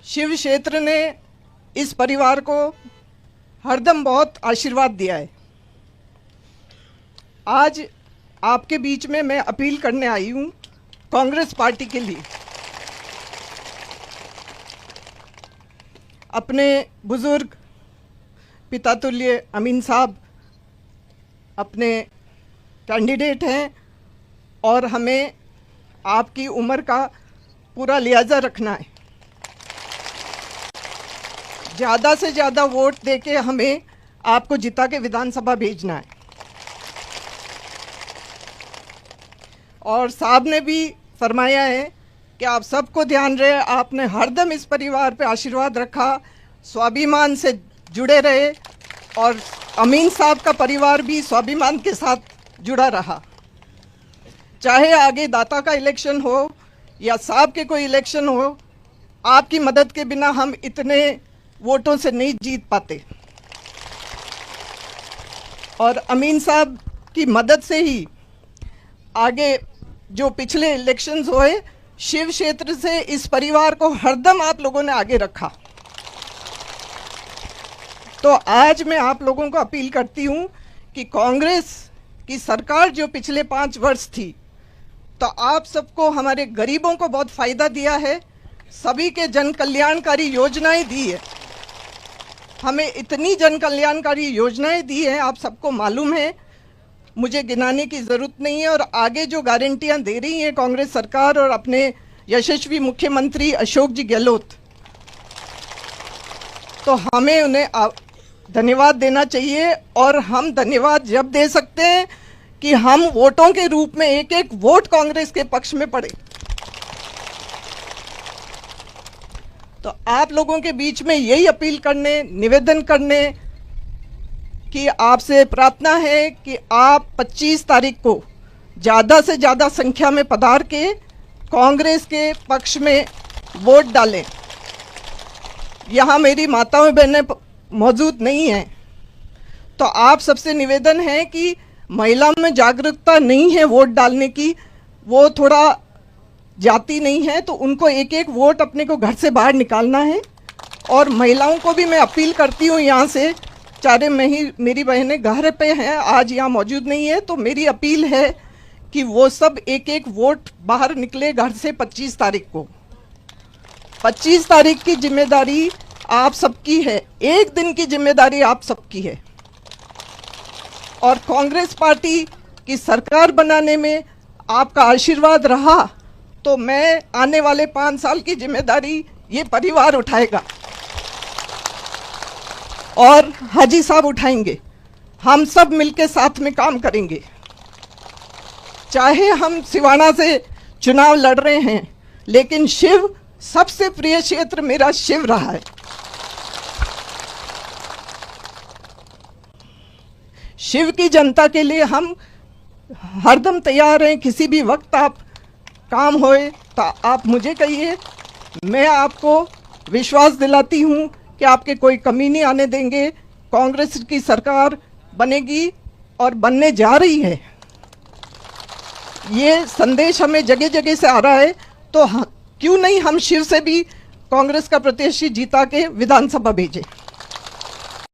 शिव क्षेत्र ने इस परिवार को हरदम बहुत आशीर्वाद दिया है। आज आपके बीच में मैं अपील करने आई हूँ कांग्रेस पार्टी के लिए। अपने बुजुर्ग पिता तुल्य अमीन साहब अपने कैंडिडेट हैं और हमें आपकी उम्र का पूरा लिहाजा रखना है। ज़्यादा से ज़्यादा वोट देके हमें आपको जिता के विधानसभा भेजना है। और साहब ने भी फरमाया है कि आप सबको ध्यान रहे, आपने हरदम इस परिवार पे आशीर्वाद रखा, स्वाभिमान से जुड़े रहे और अमीन साहब का परिवार भी स्वाभिमान के साथ जुड़ा रहा। चाहे आगे दाता का इलेक्शन हो या साहब के कोई इलेक्शन हो, आपकी मदद के बिना हम इतने वोटों से नहीं जीत पाते। और अमीन साहब की मदद से ही आगे जो पिछले इलेक्शंस हुए, शिव क्षेत्र से इस परिवार को हरदम आप लोगों ने आगे रखा। तो आज मैं आप लोगों को अपील करती हूं कि कांग्रेस की सरकार जो पिछले 5 वर्ष थी, तो आप सबको, हमारे गरीबों को बहुत फ़ायदा दिया है, सभी के जन कल्याणकारी योजनाएं दी है। हमें इतनी जन कल्याणकारी योजनाएं दी हैं, आप सबको मालूम है, मुझे गिनाने की ज़रूरत नहीं है। और आगे जो गारंटियां दे रही है कांग्रेस सरकार और अपने यशस्वी मुख्यमंत्री अशोक जी गहलोत, तो हमें उन्हें धन्यवाद देना चाहिए। और हम धन्यवाद जब दे सकते हैं कि हम वोटों के रूप में एक एक वोट कांग्रेस के पक्ष में पड़े। तो आप लोगों के बीच में यही अपील करने, निवेदन करने कि आपसे प्रार्थना है कि आप 25 तारीख को ज़्यादा से ज़्यादा संख्या में पधार के कांग्रेस के पक्ष में वोट डालें। यहाँ मेरी माताएं बहनें मौजूद नहीं हैं, तो आप सबसे निवेदन है कि महिलाओं में जागरूकता नहीं है वोट डालने की, वो थोड़ा जाती नहीं है, तो उनको एक एक वोट अपने को घर से बाहर निकालना है। और महिलाओं को भी मैं अपील करती हूँ, यहाँ से चारे मेरी बहनें घर पे हैं, आज यहाँ मौजूद नहीं है, तो मेरी अपील है कि वो सब एक एक वोट बाहर निकले घर से 25 तारीख को। 25 तारीख की जिम्मेदारी आप सबकी है, एक दिन की जिम्मेदारी आप सबकी है। और कांग्रेस पार्टी की सरकार बनाने में आपका आशीर्वाद रहा, तो मैं आने वाले 5 साल की जिम्मेदारी ये परिवार उठाएगा और हाजी साहब उठाएंगे। हम सब मिलके साथ में काम करेंगे। चाहे हम सिवाना से चुनाव लड़ रहे हैं, लेकिन शिव सबसे प्रिय क्षेत्र मेरा शिव रहा है। शिव की जनता के लिए हम हरदम तैयार हैं। किसी भी वक्त आप काम होए तो आप मुझे कहिए, मैं आपको विश्वास दिलाती हूँ कि आपके कोई कमी नहीं आने देंगे। कांग्रेस की सरकार बनेगी और बनने जा रही है, ये संदेश हमें जगह जगह से आ रहा है। तो क्यों नहीं हम शिव से भी कांग्रेस का प्रत्याशी जीता के विधानसभा भेजें।